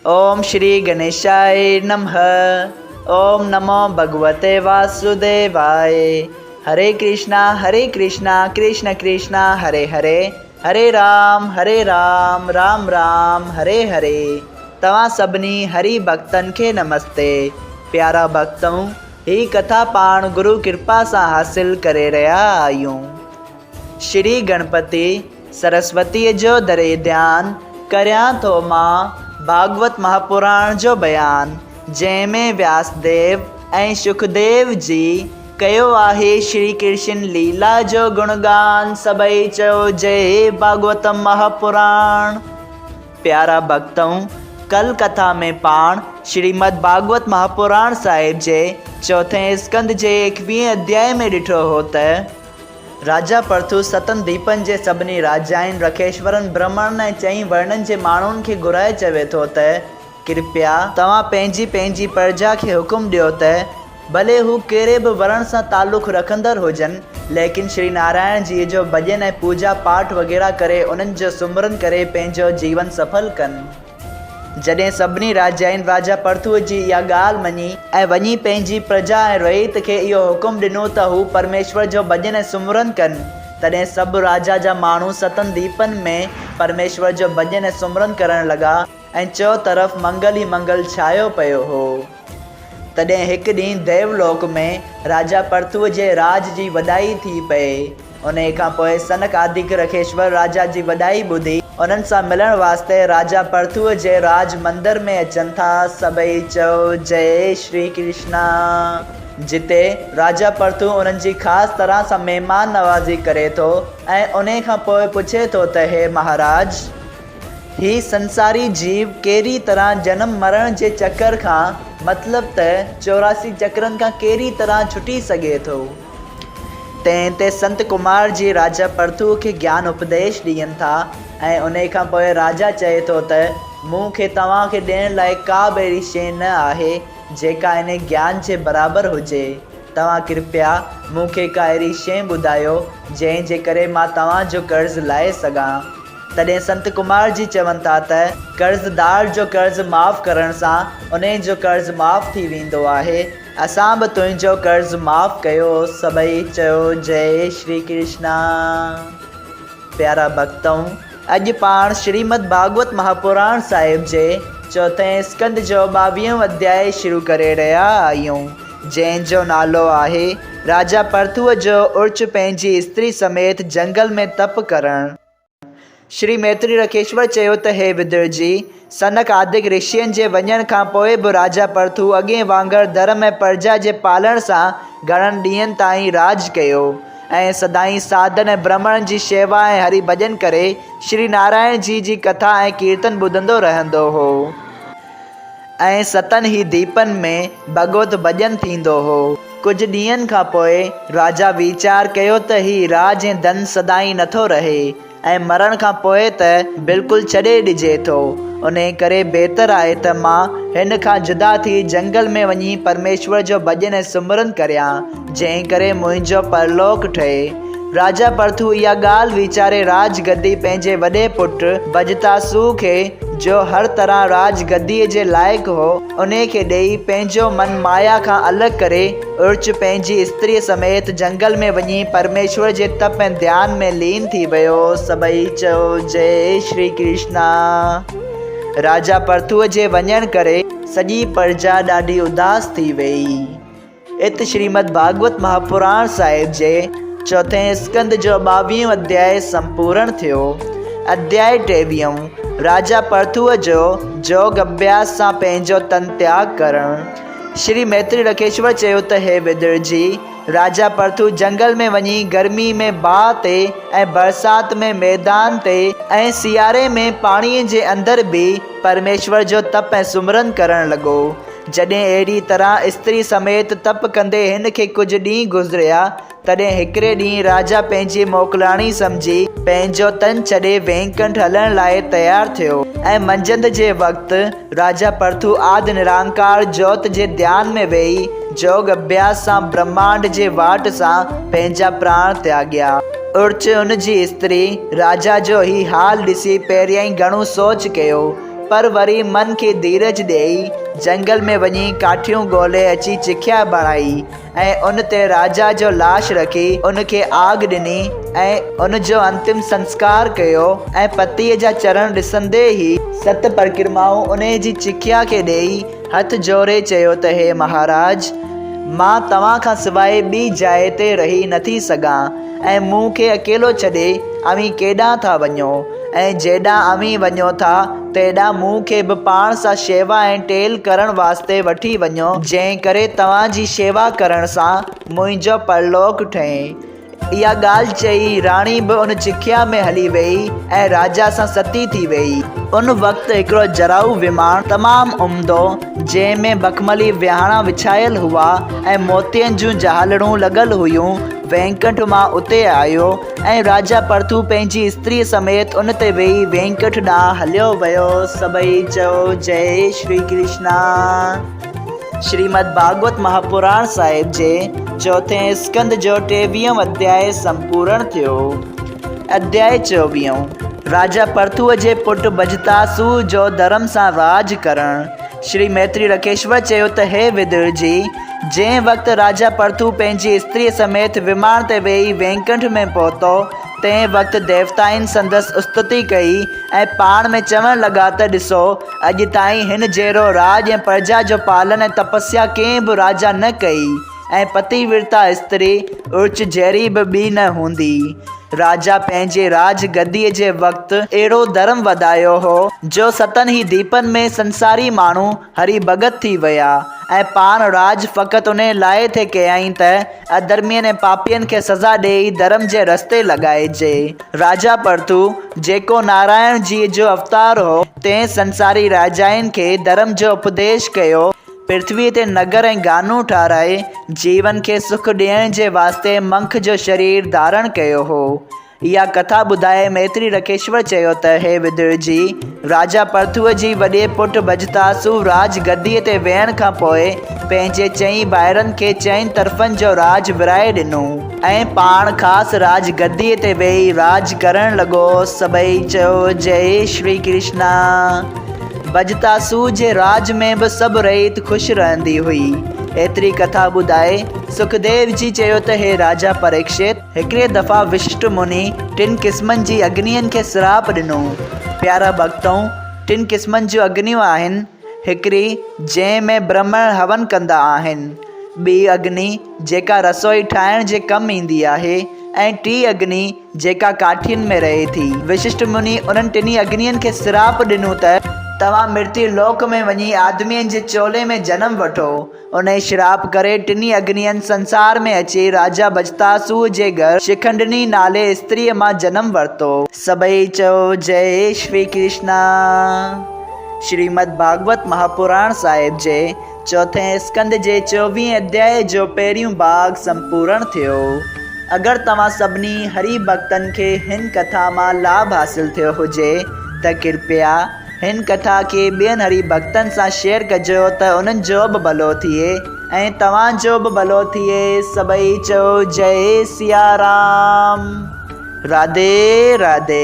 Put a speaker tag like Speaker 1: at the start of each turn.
Speaker 1: ओम श्री गणेशाय नमः। ओम नमो भगवते वासुदेवाय। हरे कृष्णा कृष्ण कृष्णा हरे हरे, हरे राम राम राम हरे हरे। तव्हां सभिनी हरि भक्तन के नमस्ते। प्यारा भक्तों, ही कथा पाण गुरु कृपा से हासिल करे रहा आयूं। श्री गणपति सरस्वती जो दरे ध्यान करया तो मां भागवत महापुराण जो बयान, जैमें व्यासदेव ऐं सुखदेव जी कयो आहे श्री कृष्ण लीला जो गुणगान। सबई चयो जय भागवतम महापुराण। प्यारा भक्तों, कल कथा में पाण श्रीमद् भागवत महापुराण साहिब जे चौथे स्कंद जे 21 अध्याय में ॾिठो हो त राजा पृथु सतन दीपन जे सभिनी राजाइन रखेश्वरन ब्रह्मण ऐं चई वर्णन जे माण्हुनि खे घुराए चवे थो त कृपया तव्हां पंहिंजी प्रजा खे हुकुम ॾियो त भले हू कहिड़े बि वर्ण सां ताल्लुक़ रखंदड़ हुजनि, लेकिन श्री नारायण जी जो भॼन ऐं पूजा पाठ वग़ैरह करे उन्हनि जो सुमरन करे पंहिंजो जीवन सफल कनि। जॾहिं सभिनी राजाइन राजा पृथु जी इहा ॻाल्हि मञी ऐं वञी पंहिंजी प्रजा ऐं रईत खे इहो हुकुम ॾिनो त हू परमेश्वर जो भॼन ऐं सुमरन कनि, तॾहिं सभु राजा जा माण्हू सतन दीपन में परमेश्वर जो भॼन ऐं सुमरन करण लॻा ऐं चौ तरफ़ मंगल ई मंगल छायो पियो हो। तॾहिं हिकु ॾींहुं देवलोक में राजा पृथु जे राज जी वॾाई थी पए। उन खां पोइ सनक आदिक रखेश्वर राजा जी वॾाई ॿुधी उन्हनि सां मिलण वास्ते राजा पृथु जे राज मंदिर में अचनि था। सबई चयो जय श्री कृष्णा। जिते राजा पृथु उन्हनि जी ख़ासि तरह सां महिमान नवाज़ी करे थो ऐं उन खां पोइ पुछे थो त हे महाराज, ही संसारी जीव कहिड़ी तरह जन्म मरण जे चक्कर खां मतिलब त 84 चक्रनि खां कहिड़ी तरह छुटी सघे थो। तंहिं ते संत कुमार जी राजा पृथु खे ज्ञान उपदेश ॾियनि था ऐं उन खां पोइ राजा चए थो त मूंखे तव्हांखे ॾियण लाइ का बि अहिड़ी शइ न आहे जेका इन ज्ञान जे बराबरि हुजे। तव्हां कृपया मूंखे का अहिड़ी शइ ॿुधायो जंहिं जे करे मां तव्हांजो कर्ज़ लाहे सघां। तॾहिं संत कुमार जी चवनि था त कर्ज़दार जो कर्ज़ माफ़ करण सां उन जो कर्ज़ माफ़ थी वेंदो आहे। असां बि तुंहिंजो कर्ज़ माफ़ कयो। सबई चयो जय श्री कृष्णा। प्यारा भक्तों, अॼु पाण श्रीमद् भागवत महापुराण साहिब जे चौथे स्कंद जो 22 अध्याय शुरू करे रहिया आहियूं, जंहिंजो नालो आहे राजा पृथुअ जो उर्च पंहिंजी स्त्री समेत जंगल में तप करणु। श्री मैत्री रखेश्वर चयो त हे विदुर जी, सनक आदिक ऋषियनि जे वञण खां पोइ बि राजा पृथु अॻे वांगुरु धर्म ऐं प्रजा जे पालण सां घणनि ॾींहंनि ताईं राज कयो ऐं सदाईं साधन ऐं ब्राह्मण जी शेवा ऐं हरि भॼन करे श्री नारायण जी कथा ऐं कीर्तन ॿुधंदो रहंदो हो ऐं सतन ही दीपन में भगवत भॼन थींदो हो। कुझु ॾींहंनि खां पोइ राजा वीचार कयो त ही राज ऐं धन सदाईं नथो रहे ऐं मरण खां पोइ त बिल्कुलु छॾे ॾिजे थो। उन करे बहितर आहे त मां हिन खां जुदा थी जंगल में वञी परमेश्वर जो भॼन ऐं सुमरन करियां, जंहिं करे मुंहिंजो परलोक ठहे। राजा पृथु इहा ॻाल्हि वीचारे राजगद्दी पंहिंजे वॾे पुटु भजतासु खे, जो हर तरह राजगद्दीअ जे लाइक़ु हो, उन खे ॾेई पंहिंजो मन माया खां अलॻि करे उर्च पंहिंजी स्त्रीअ समेत जंगल में वञी परमेश्वर जे तप ऐं ध्यान में लीन थी वियो। सबई चयो जय श्री कृष्णा। राजा पृथुअ जे वञण करे सॼी प्रजा ॾाढी उदास थी वई। इत श्रीमद् भागवत महापुराण साहिब जे चौथे स्कंद जो 22 अध्याय संपूर्ण थियो। अध्याय 23 राजा पृथुअ जो जोग अभ्यास सां पंहिंजो तन त्याग करणु। श्री मैत्री रखेश्वर चयो त हे विदुर जी, राजा पृथु जंगल में वञी गर्मी में बाहि ते ऐं बरसाति में मैदान ते ऐं सियारे में पाणीअ जे अंदरि बि परमेश्वर जो तप ऐं सुमरन करणु लॻो। जॾहिं अहिड़ी तरह स्त्री समेत तप कंदे हिन खे कुझु ॾींहं गुज़रिया, तॾहिं हिकिड़े ॾींहुं राजा पंहिंजी मोकिलाणी सम्झी पंहिंजो तन छॾे वेंकट हलण लाइ तयारु थियो ऐं मंझंदि जे वक़्तु राजा पृथु आदि निरंकार ज्योत जे ध्यान में वेही जोग अभ्यास सां ब्रह्मांड जे वाट सां पंहिंजा प्राण त्याॻिया। उर्च उन जी स्त्री राजा जो ही हाल ॾिसी पहिरियां ई घणो सोच कयो पर वरी मन खे धीरज ॾेई जंगल में वञी काठियूं ॻोल्हे अची चिखिया बणाई ऐं उन ते राजा जो लाश रखी उनखे आग ॾिनी ऐं उन जो अंतिम संस्कार कयो ऐं पतीअ जा चरण ॾिसंदे ई 7 परिक्रमाऊं उन जी चिखिया खे ॾेई हथ जोड़े चयो त हे महाराज, मां तव्हां खां सवाइ ॿी जाइ ते रही नथी सघां ऐं मूंखे अकेलो छॾे अवी केॾांहुं था वञो ऐं जेॾांहुं अवी वञो था तेॾांहुं मूंखे बि पाण सां शेवा ऐं टेल करण वास्ते वठी वञो, जंहिं करे तव्हांजी शेवा करण सां मुंहिंजो परलोक ठहे। इहा ॻाल्हि चई राणी बि उन चिखिया में हली वई ऐं राजा सां सती थी वई। उन वक़्तु हिकिड़ो जराऊ विमान तमामु उम्दो जंहिंमें बखमली विहाणा विछायल हुआ ऐं मोतियनि जूं झालरूं लॻल हुयूं वेंकट मां उते आयो ऐं राजा परथू पंहिंजी स्त्री समेत उन ते वेही वेंकट ॾांहुं हलियो वियो। सभई चयो जय श्री कृष्णा। श्रीमद् भागवत महापुराण साहिब जे चौथे स्कंद जो 23 अध्याय संपूर्ण थियो। अध्याय 24 राजा परथूअ जे पुट बजतासू जो धर्म सां राज करण। श्री मैत्री रकेश्वर चयो त हे विदुर जी, जंहिं वक़्तु राजा परथू पंहिंजी स्त्री समेत विमान ते वेही वेंकट में पहुतो तंहिं वक़्तु देवताउनि संदसि स्तुति कई ऐं पाण में चवण लॻा त ॾिसो, अॼु ताईं हिन जहिड़ो राज ऐं प्रजा जो पालन ऐं तपस्या कंहिं बि राजा न कई ऐं पतिव्रता स्त्री उर्च जहिड़ी बि ॿी न हूंदी। राजा पंहिंजे राज गद्दीअ जे वक़्तु अहिड़ो धर्म वधायो हो जो 7 ई दीपनि में संसारी माण्हू हरी भगत थी विया ऐं पाण राज फ़क़ति उन लाइ थे कयईं त अधर्मियुनि ऐं पापियुनि खे सज़ा ॾेई धर्म जे रस्ते लॻाइजे। राजा परथू जेको नारायण जी जो अवतार हो तंहिं संसारी राजाउनि खे धर्म जो उपदेश कयो, पृथ्वी ते नगर ऐं गानू ठाराए जीवन खे सुख ॾियण जे वास्ते मंख जो शरीर धारण कयो हो। इहा कथा ॿुधाए मैत्री रकेश्वर चयो त हे विदुर जी, राजा परथूअ जी वॾे पुट बजतासू राज गद्दीअ ते वेहण खां पोइ पंहिंजे 4 भाइरनि खे 4 तरफ़नि जो राज विराए ॾिनो ऐं पाण ख़ासि राज गद्दीअ ते वेही राज करण लॻो। सभई चयो जय श्री कृष्णा। बजतासू जे राज में बि सभु रहीत ख़ुशि रहंदी हुई। एतिरी कथा ॿुधाए सुखदेव जी चयो त हे राजा परीक्षित, हिकिड़े दफ़ा विशिष्ट मुनि 3 क़िस्मनि जी अग्नियुनि खे श्राप ॾिनो। प्यारा भक्तों, 3 क़िस्मनि जूं अग्नियूं आहिनि। हिकिड़ी जंहिं में ब्राह्मण हवन कंदा आहिनि, ॿी अग्नि जेका रसोई ठाहिण जे कमु ईंदी आहे ऐं टी अग्नि जेका काठियुनि में रहे थी। विशिष्ट मुनि उन्हनि 3 अग्नियुनि खे श्राप ॾिनो त तव्हां मृत्यु लोक में वञी आदमियुनि जे चोले में जन्म वठो। उन श्राप करे 3 अग्नियुनि संसार में अची राजा बजतासू जे घर शिखंडनी नाले स्त्रीअ मां जन्म वरितो। सभई चयो जय श्री कृष्णा। श्रीमद् भागवत महापुराण साहिब जे चौथे स्कंद जे 24 अध्याय जो पहिरियों भाग संपूर्ण थियो। अगरि तव्हां सभिनी हरि भक्तनि खे हिन कथा मां लाभ हासिल थियो हुजे त कृपया हिन कथा खे ॿियनि हरि भक्तनि सां शेयर कजो त उन्हनि जो बि भलो थिए ऐं तव्हांजो बि भलो थिए। सभई चयो जय सिया राम। राधे राधे।